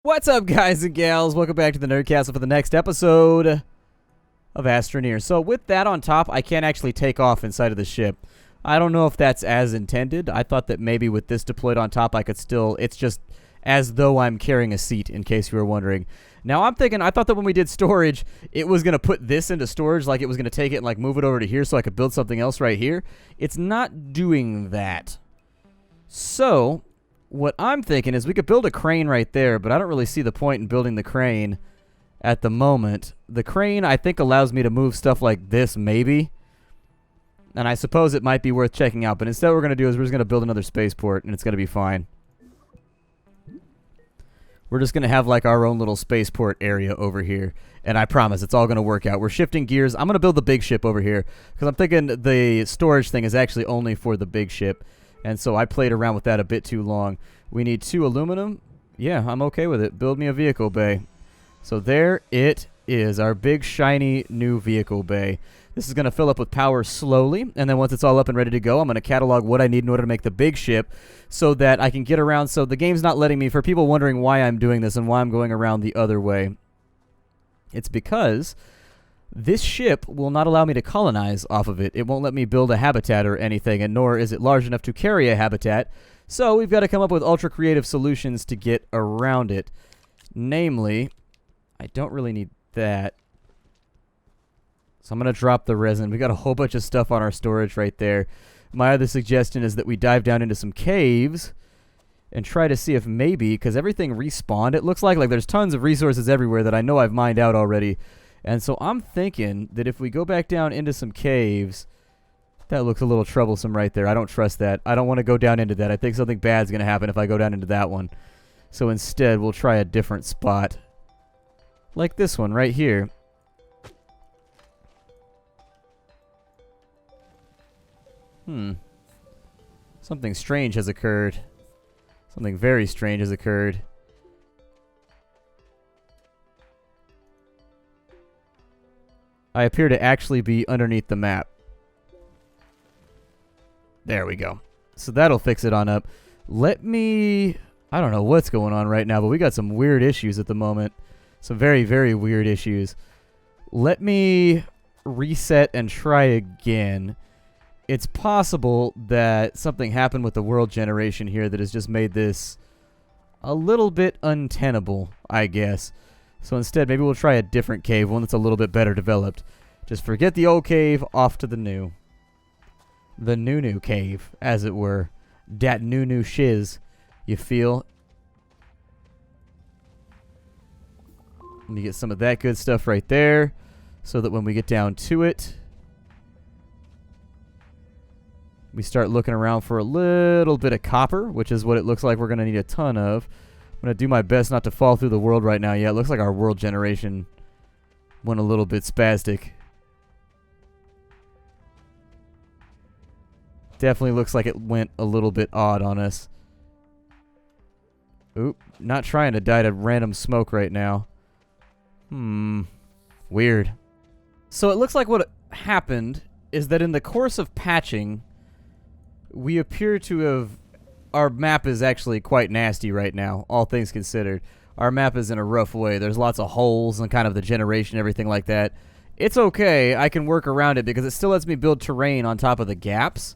What's up, guys and gals? Welcome back to the Nerdcastle for the next episode of Astroneer. So with that on top, I can't actually take off inside of the ship. I don't know if that's as intended. I thought that maybe with this deployed on top, I could still... It's just as though I'm carrying a seat, in case you were wondering. Now, I'm thinking... I thought that when we did storage, it was going to put this into storage, like it was going to take it and like move it over to here so I could build something else right here. It's not doing that. So... what I'm thinking is we could build a crane right there, but I don't really see the point in building the crane at the moment. The crane, I think, allows me to move stuff like this, maybe. And I suppose it might be worth checking out. But instead what we're going to do is we're just going to build another spaceport, and it's going to be fine. We're just going to have, like, our own little spaceport area over here. And I promise, it's all going to work out. We're shifting gears. I'm going to build the big ship over here, because I'm thinking the storage thing is actually only for the big ship. And so I played around with that a bit too long. We need 2 aluminum. Yeah, I'm okay with it. Build me a vehicle bay. So there it is, our big, shiny, new vehicle bay. This is going to fill up with power slowly. And then once it's all up and ready to go, I'm going to catalog what I need in order to make the big ship so that I can get around. So the game's not letting me, for people wondering why I'm doing this and why I'm going around the other way. It's because... this ship will not allow me to colonize off of it. It won't let me build a habitat or anything, and nor is it large enough to carry a habitat. So we've got to come up with ultra-creative solutions to get around it. Namely, I don't really need that. So I'm going to drop the resin. We got a whole bunch of stuff on our storage right there. My other suggestion is that we dive down into some caves and try to see if maybe, because everything respawned, it looks like there's tons of resources everywhere that I know I've mined out already. And so I'm thinking that if we go back down into some caves, that looks a little troublesome right there. I don't trust that. I don't want to go down into that. I think something bad's going to happen if I go down into that one. So instead, we'll try a different spot. Like this one right here. Something strange has occurred. Something very strange has occurred. I appear to actually be underneath the map. There we go. So that'll fix it on up. Let me... I don't know what's going on right now, but we got some weird issues at the moment. Some very, very weird issues. Let me reset and try again. It's possible that something happened with the world generation here that has just made this a little bit untenable, I guess. So instead, maybe we'll try a different cave, one that's a little bit better developed. Just forget the old cave, off to the new. The new cave, as it were. Dat new shiz, you feel? Let me get some of that good stuff right there, so that when we get down to it, we start looking around for a little bit of copper, which is what it looks like we're going to need a ton of. I'm going to do my best not to fall through the world right now. Yeah, it looks like our world generation went a little bit spastic. Definitely looks like it went a little bit odd on us. Oop, not trying to die to random smoke right now. Weird. So it looks like what happened is that in the course of patching, we appear to have... Our map is actually quite nasty right now, all things considered. Our map is in a rough way. There's lots of holes and kind of the generation, everything like that. It's okay. I can work around it because it still lets me build terrain on top of the gaps.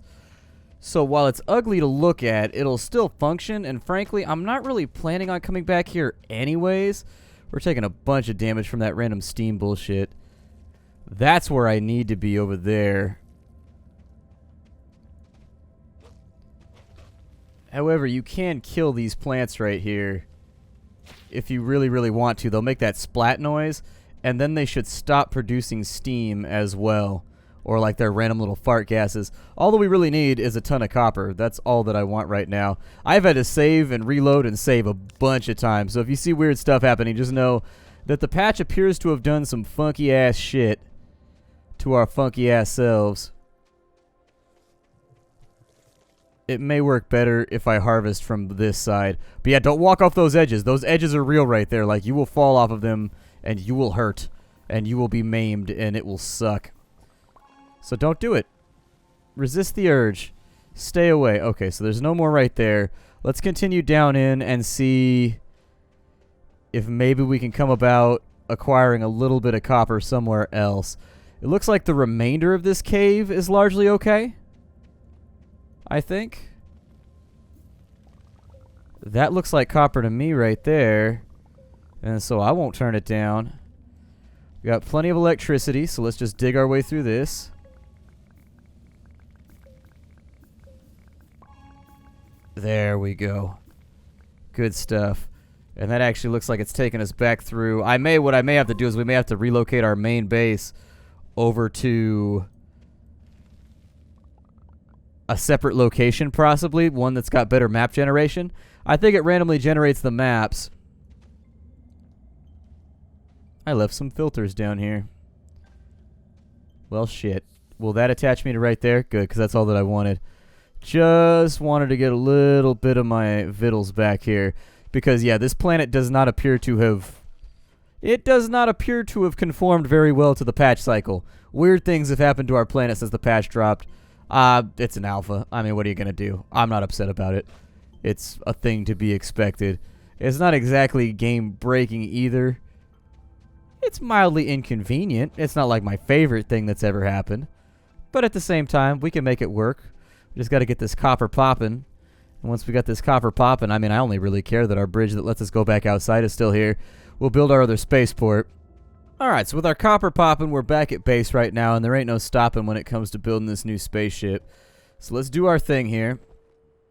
So while it's ugly to look at, it'll still function. And frankly, I'm not really planning on coming back here anyways. We're taking a bunch of damage from that random steam bullshit. That's where I need to be, over there. However, you can kill these plants right here if you really, really want to. They'll make that splat noise, and then they should stop producing steam as well, or like their random little fart gases. All that we really need is a ton of copper. That's all that I want right now. I've had to save and reload and save a bunch of times, so if you see weird stuff happening, just know that the patch appears to have done some funky-ass shit to our funky-ass selves. It may work better if I harvest from this side. But yeah, don't walk off those edges. Those edges are real right there. Like, you will fall off of them, and you will hurt. And you will be maimed, and it will suck. So don't do it. Resist the urge. Stay away. Okay, so there's no more right there. Let's continue down in and see if maybe we can come about acquiring a little bit of copper somewhere else. It looks like the remainder of this cave is largely okay, I think. That looks like copper to me right there. And so I won't turn it down. We got plenty of electricity, so let's just dig our way through this. There we go. Good stuff. And that actually looks like it's taking us back through. What I may have to do is we may have to relocate our main base over to a separate location, possibly. One that's got better map generation. I think it randomly generates the maps. I left some filters down here. Well, shit. Will that attach me to right there? Good, because that's all that I wanted. Just wanted to get a little bit of my vittles back here. Because, yeah, this planet does not appear to have... It does not appear to have conformed very well to the patch cycle. Weird things have happened to our planet since the patch dropped. It's an alpha. I mean, what are you going to do? I'm not upset about it. It's a thing to be expected. It's not exactly game-breaking either. It's mildly inconvenient. It's not like my favorite thing that's ever happened. But at the same time, we can make it work. We just got to get this copper popping. And once we got this copper popping, I mean, I only really care that our bridge that lets us go back outside is still here. We'll build our other spaceport. Alright, so with our copper popping, we're back at base right now, and there ain't no stopping when it comes to building this new spaceship. So let's do our thing here.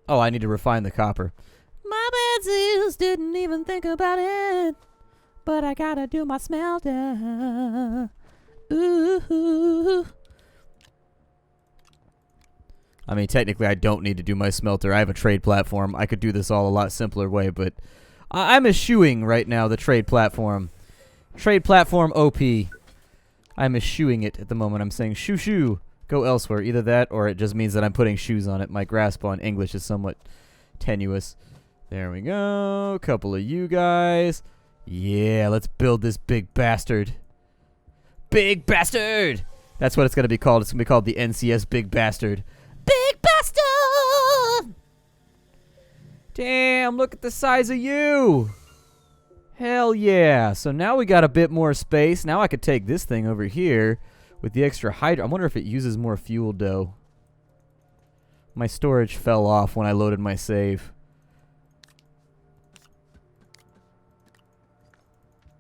Oh, I need to refine the copper. My bad Zeus, didn't even think about it. But I gotta do my smelter. Ooh. I mean, technically, I don't need to do my smelter. I have a trade platform. I could do this all a lot simpler way, but I'm eschewing right now the trade platform. Trade platform OP. I'm eschewing it at the moment. I'm saying shoo. Go elsewhere. Either that or it just means that I'm putting shoes on it. My grasp on English is somewhat tenuous. There we go. Couple of you guys. Yeah, let's build this big bastard. Big bastard! That's what it's going to be called. It's going to be called the NCS Big Bastard. Big bastard! Damn, look at the size of you! Hell yeah. So now we got a bit more space. Now I could take this thing over here with the extra hydro. I wonder if it uses more fuel, though. My storage fell off when I loaded my save.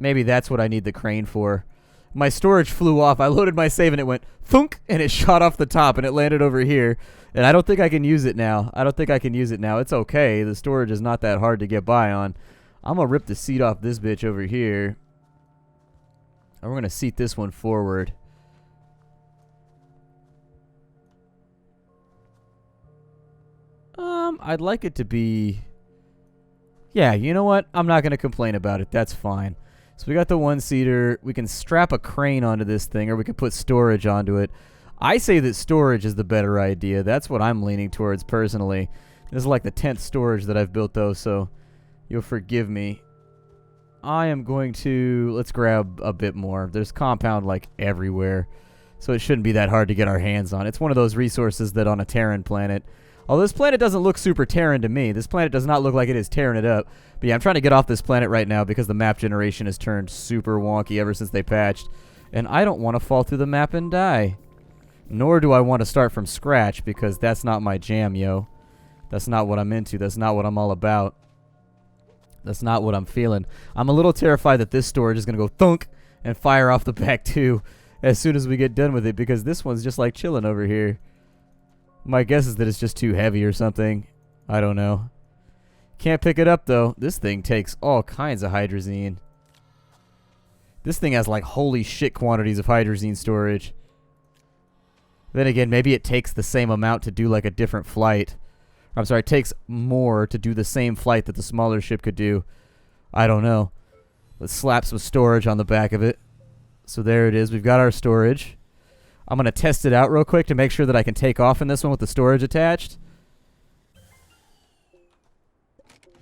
Maybe that's what I need the crane for. My storage flew off. I loaded my save and it went thunk and it shot off the top and it landed over here. And I don't think I can use it now. It's okay. The storage is not that hard to get by on. I'm going to rip the seat off this bitch over here. And we're going to seat this one forward. I'd like it to be... Yeah, you know what? I'm not going to complain about it. That's fine. So we got the one-seater. We can strap a crane onto this thing, or we can put storage onto it. I say that storage is the better idea. That's what I'm leaning towards personally. This is like the 10th storage that I've built, though, so you'll forgive me. I am going to... Let's grab a bit more. There's compound, like, everywhere, so it shouldn't be that hard to get our hands on. It's one of those resources that on a Terran planet... Although this planet doesn't look super Terran to me. This planet does not look like it is tearing it up. But yeah, I'm trying to get off this planet right now because the map generation has turned super wonky ever since they patched. And I don't want to fall through the map and die. Nor do I want to start from scratch because that's not my jam, yo. That's not what I'm into. That's not what I'm all about. That's not what I'm feeling. I'm a little terrified that this storage is going to go thunk and fire off the back too as soon as we get done with it because this one's just like chilling over here. My guess is that it's just too heavy or something. I don't know. Can't pick it up, though. This thing takes all kinds of hydrazine. This thing has, like, holy shit quantities of hydrazine storage. Then again, maybe it takes the same amount to do, like, a different flight. I'm sorry, it takes more to do the same flight that the smaller ship could do. I don't know. Let's slap some storage on the back of it. So there it is. We've got our storage. I'm going to test it out real quick to make sure that I can take off in this one with the storage attached.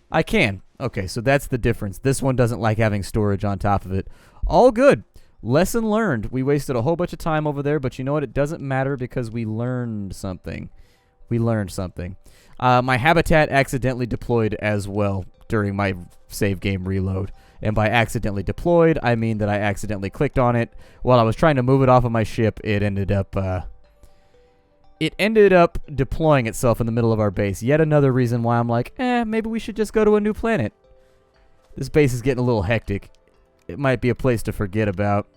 I can. Okay, so that's the difference. This one doesn't like having storage on top of it. All good. Lesson learned. We wasted a whole bunch of time over there, but you know what? It doesn't matter because we learned something. My habitat accidentally deployed as well during my save game reload. And by accidentally deployed, I mean that I accidentally clicked on it. While I was trying to move it off of my ship, it ended up deploying itself in the middle of our base. Yet another reason why I'm like, maybe we should just go to a new planet. This base is getting a little hectic. It might be a place to forget about.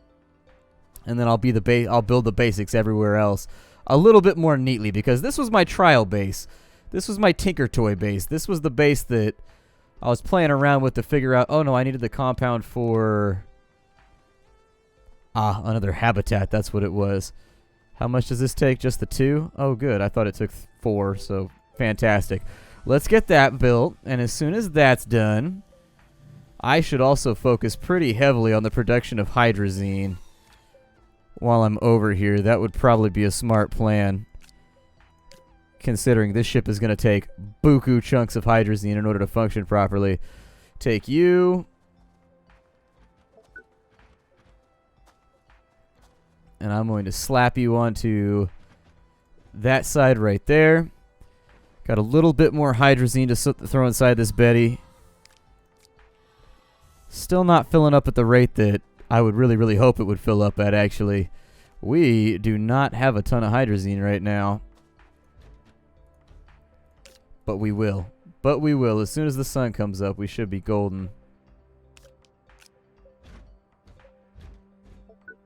And then I'll build the basics everywhere else a little bit more neatly, because this was my trial base. This was my Tinker Toy base. This was the base that I was playing around with to figure out, oh no, I needed the compound for another habitat. That's what it was. How much does this take? Just the 2? Oh good, I thought it took 4, so fantastic. Let's get that built, and as soon as that's done, I should also focus pretty heavily on the production of hydrazine while I'm over here. That would probably be a smart plan, considering this ship is going to take buku chunks of hydrazine in order to function properly. Take you. And I'm going to slap you onto that side right there. Got a little bit more hydrazine to throw inside this Betty. Still not filling up at the rate that I would really, really hope it would fill up at, actually. We do not have a ton of hydrazine right now. But we will. But we will. As soon as the sun comes up, we should be golden.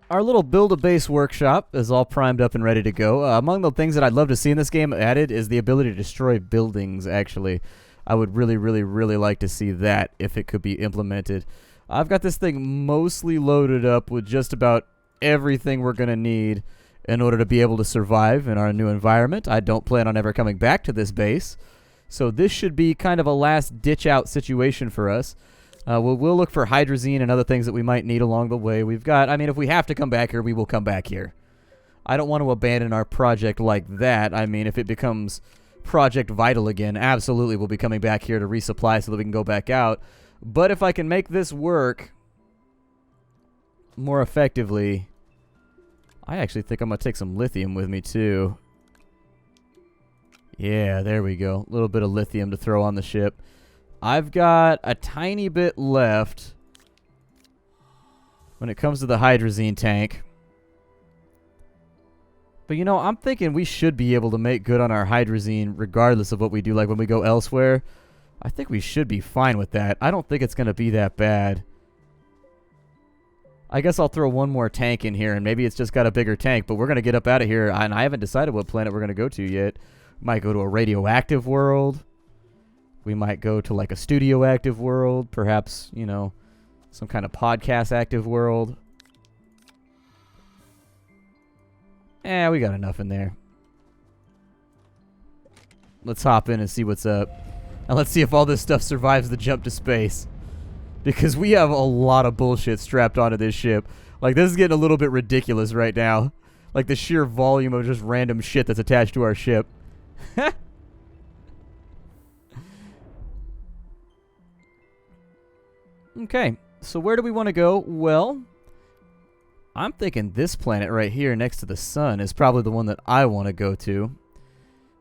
Our little Build-A-Base workshop is all primed up and ready to go. Among the things that I'd love to see in this game added is the ability to destroy buildings, actually. I would really, really, really like to see that if it could be implemented. I've got this thing mostly loaded up with just about everything we're going to need in order to be able to survive in our new environment. I don't plan on ever coming back to this base, so this should be kind of a last ditch-out situation for us. We'll look for hydrazine and other things that we might need along the way. We've got, I mean, if we have to come back here, we will come back here. I don't want to abandon our project like that. I mean, if it becomes Project Vital again, absolutely we'll be coming back here to resupply so that we can go back out. But if I can make this work more effectively, I actually think I'm going to take some lithium with me too. Yeah, there we go. A little bit of lithium to throw on the ship. I've got a tiny bit left when it comes to the hydrazine tank. But you know, I'm thinking we should be able to make good on our hydrazine regardless of what we do. Like when we go elsewhere, I think we should be fine with that. I don't think it's going to be that bad. I guess I'll throw one more tank in here, and maybe it's just got a bigger tank, but we're going to get up out of here, and I haven't decided what planet we're going to go to yet. We might go to a radioactive world. We might go to like a studio active world. Perhaps, you know, some kind of podcast active world. We got enough in there. Let's hop in and see what's up. And let's see if all this stuff survives the jump to space. Because we have a lot of bullshit strapped onto this ship. Like, this is getting a little bit ridiculous right now. Like, the sheer volume of just random shit that's attached to our ship. Okay, so where do we want to go? Well, I'm thinking this planet right here next to the sun is probably the one that I want to go to.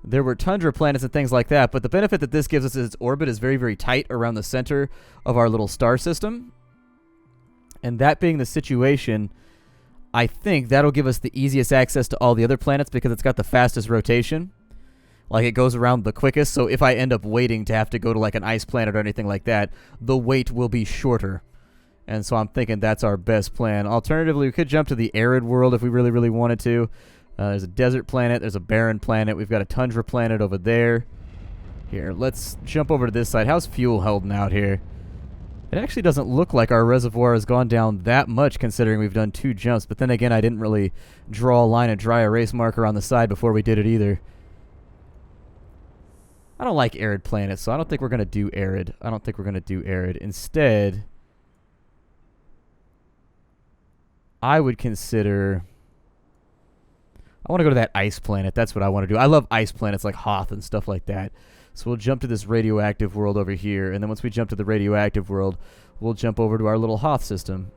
There were Tundra planets and things like that, but the benefit that this gives us is its orbit is very, very tight around the center of our little star system. And that being the situation, I think that'll give us the easiest access to all the other planets because it's got the fastest rotation. Like, it goes around the quickest, so if I end up waiting to have to go to, like, an ice planet or anything like that, the wait will be shorter. And so I'm thinking that's our best plan. Alternatively, we could jump to the arid world if we really, really wanted to. There's a desert planet. There's a barren planet. We've got a tundra planet over there. Here, let's jump over to this side. How's fuel holding out here? It actually doesn't look like our reservoir has gone down that much considering we've done 2 jumps. But then again, I didn't really draw a line and dry erase marker on the side before we did it either. I don't like arid planets, so I don't think we're going to do arid. Instead, I would consider... I want to go to that ice planet. That's what I want to do. I love ice planets like Hoth and stuff like that. So we'll jump to this radioactive world over here. And then once we jump to the radioactive world, we'll jump over to our little Hoth system.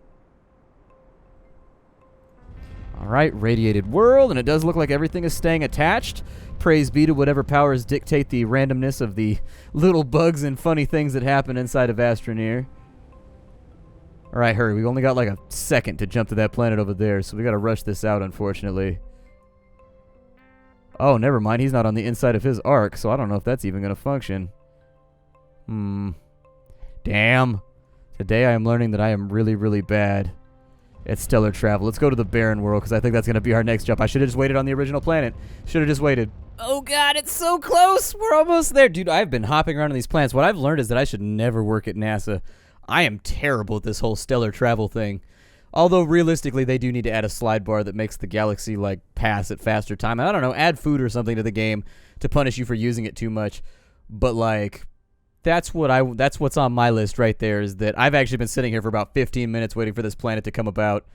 Alright, radiated world. And it does look like everything is staying attached. Praise be to whatever powers dictate the randomness of the little bugs and funny things that happen inside of Astroneer. All right, hurry. We only got like a second to jump to that planet over there, so we got to rush this out, unfortunately. Oh, never mind. He's not on the inside of his arc, so I don't know if that's even going to function. Damn. Today I am learning that I am really, really bad at stellar travel. Let's go to the barren world, because I think that's going to be our next jump. I should have just waited on the original planet. Should have just waited. Oh, God, it's so close. We're almost there. Dude, I've been hopping around on these planets. What I've learned is that I should never work at NASA. I am terrible at this whole stellar travel thing. Although, realistically, they do need to add a slide bar that makes the galaxy, like, pass at faster time. And I don't know, add food or something to the game to punish you for using it too much. But, like, that's what's on my list right there, is that I've actually been sitting here for about 15 minutes waiting for this planet to come about.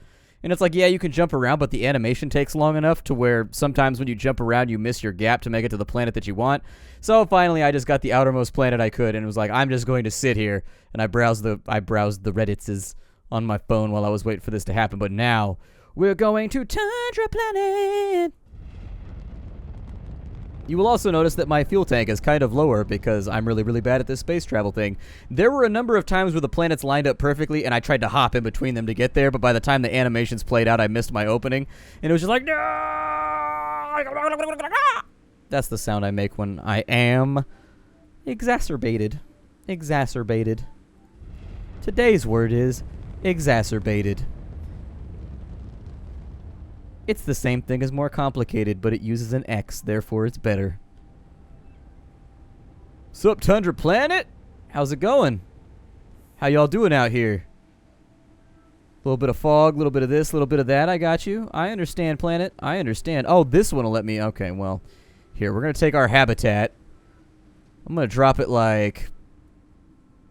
And it's like, yeah, you can jump around, but the animation takes long enough to where sometimes when you jump around, you miss your gap to make it to the planet that you want. So finally, I just got the outermost planet I could, and it was like, I'm just going to sit here. And I browsed the Reddits on my phone while I was waiting for this to happen. But now, we're going to Tundra Planet. You will also notice that my fuel tank is kind of lower because I'm really, really bad at this space travel thing. There were a number of times where the planets lined up perfectly and I tried to hop in between them to get there, but by the time the animations played out, I missed my opening. And it was just like, no! That's the sound I make when I am exacerbated. Exacerbated. Today's word is exacerbated. It's the same thing as more complicated, but it uses an X, therefore it's better. Sup, Tundra Planet? How's it going? How y'all doing out here? A little bit of fog, a little bit of this, a little bit of that. I got you. I understand, planet. I understand. Oh, this one will let me. Okay, well, here, we're going to take our habitat. I'm going to drop it like...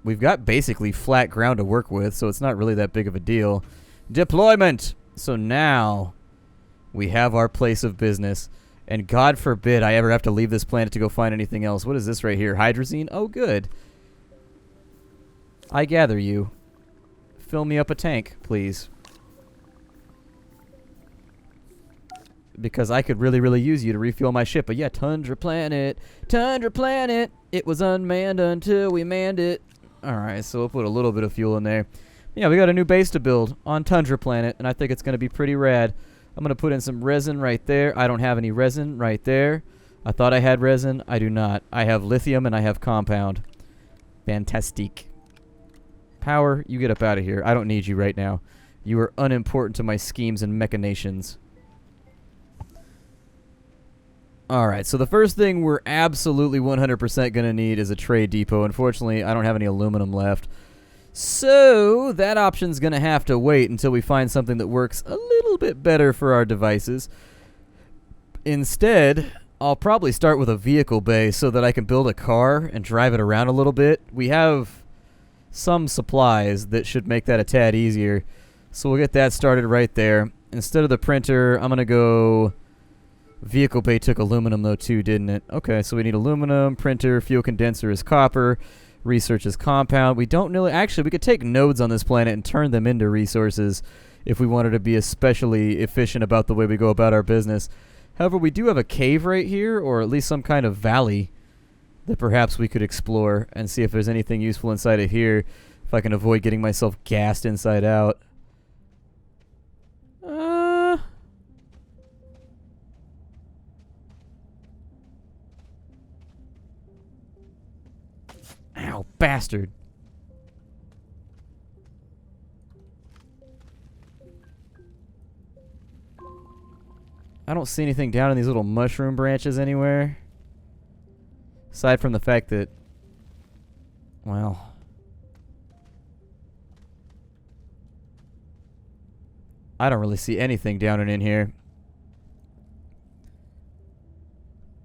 We've got basically flat ground to work with, so it's not really that big of a deal. Deployment! So now... we have our place of business, and God forbid I ever have to leave this planet to go find anything else. What is this right here? Hydrazine? Oh, good. I gather you. Fill me up a tank, please. Because I could really, really use you to refuel my ship. But yeah, Tundra Planet. Tundra Planet. It was unmanned until we manned it. Alright, so we'll put a little bit of fuel in there. Yeah, we got a new base to build on Tundra Planet, and I think it's going to be pretty rad. I'm going to put in some resin right there. I don't have any resin right there. I thought I had resin. I do not. I have lithium and I have compound. Fantastic. Power, you get up out of here. I don't need you right now. You are unimportant to my schemes and machinations. Alright, so the first thing we're absolutely 100% going to need is a trade depot. Unfortunately, I don't have any aluminum left. So, that option's going to have to wait until we find something that works a little bit better for our devices. Instead, I'll probably start with a vehicle bay so that I can build a car and drive it around a little bit. We have some supplies that should make that a tad easier. So we'll get that started right there. Instead of the printer, I'm going to go... Vehicle bay took aluminum though too, didn't it? Okay, so we need aluminum, printer, fuel condenser is copper, research is compound. We don't really... Actually, we could take nodes on this planet and turn them into resources if we wanted to be especially efficient about the way we go about our business. However, we do have a cave right here, or at least some kind of valley that perhaps we could explore and see if there's anything useful inside of here, if I can avoid getting myself gassed inside out. Ow, bastard. I don't see anything down in these little mushroom branches anywhere. Aside from the fact that, well, I don't really see anything down and in here.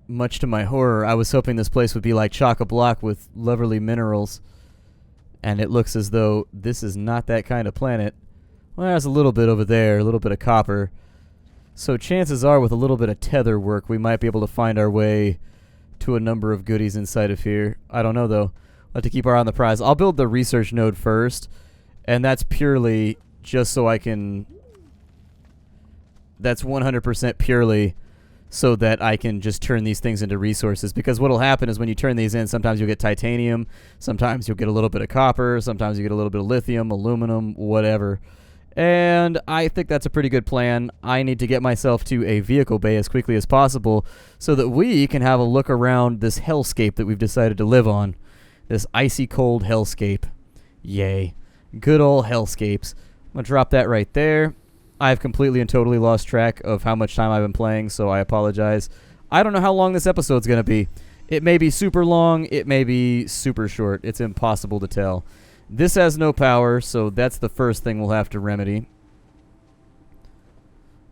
Much to my horror, I was hoping this place would be like chock-a-block with lovely minerals. And it looks as though this is not that kind of planet. Well, there's a little bit over there, a little bit of copper. So chances are with a little bit of tether work, we might be able to find our way to a number of goodies inside of here. I don't know, though. We'll have to keep our eye on the prize. I'll build the research node first. And that's purely just so I can... That's 100% purely so that I can just turn these things into resources. Because what'll happen is when you turn these in, sometimes you'll get titanium, sometimes you'll get a little bit of copper, sometimes you get a little bit of lithium, aluminum, whatever. And I think that's a pretty good plan. I need to get myself to a vehicle bay as quickly as possible so that we can have a look around this hellscape that we've decided to live on. This icy cold hellscape. Yay. Good old hellscapes. I'm going to drop that right there. I've completely and totally lost track of how much time I've been playing, so I apologize. I don't know how long this episode's going to be. It may be super long, it may be super short. It's impossible to tell. This has no power, so that's the first thing we'll have to remedy.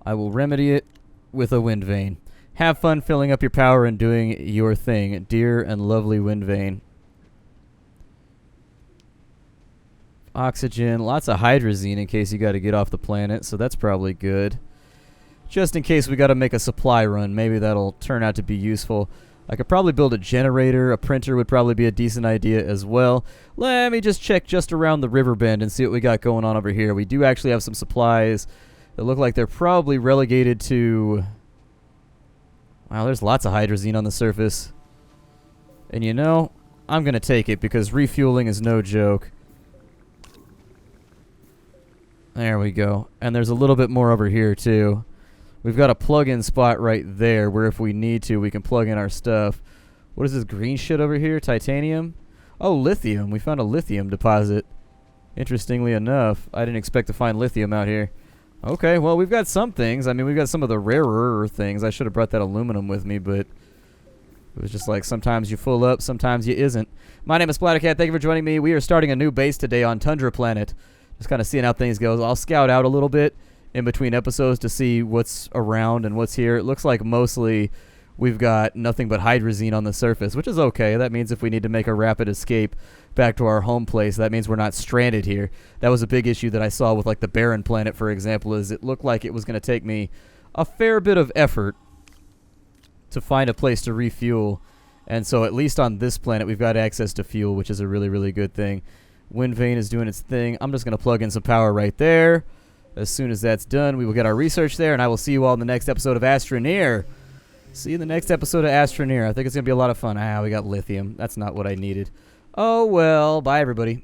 I will remedy it with a wind vane. Have fun filling up your power and doing your thing, dear and lovely wind vane. Oxygen, lots of hydrazine in case you got to get off the planet, so that's probably good. Just in case we got to make a supply run, maybe that'll turn out to be useful. I could probably build a generator. A printer would probably be a decent idea as well. Let me just check just around the river bend and see what we got going on over here. We do actually have some supplies that look like they're probably relegated to... Wow, there's lots of hydrazine on the surface. And you know, I'm going to take it because refueling is no joke. There we go. And there's a little bit more over here too. We've got a plug-in spot right there where if we need to, we can plug in our stuff. What is this green shit over here? Titanium? Oh, lithium. We found a lithium deposit. Interestingly enough, I didn't expect to find lithium out here. Okay, well, we've got some things. I mean, we've got some of the rarer things. I should have brought that aluminum with me, but it was just like sometimes you full up, sometimes you isn't. My name is Splattercat. Thank you for joining me. We are starting a new base today on Tundra Planet. Just kind of seeing how things go. I'll scout out a little bit in between episodes to see what's around and what's here. It looks like mostly we've got nothing but hydrazine on the surface, which is okay. That means if we need to make a rapid escape back to our home place, that means we're not stranded here. That was a big issue that I saw with like the barren planet, for example, is it looked like it was going to take me a fair bit of effort to find a place to refuel. And so at least on this planet, we've got access to fuel, which is a really, really good thing. Wind vane is doing its thing. I'm just going to plug in some power right there. As soon as that's done, we will get our research there, and I will see you all in the next episode of Astroneer. See you in the next episode of Astroneer. I think it's going to be a lot of fun. Ah, we got lithium. That's not what I needed. Oh, well. Bye, everybody.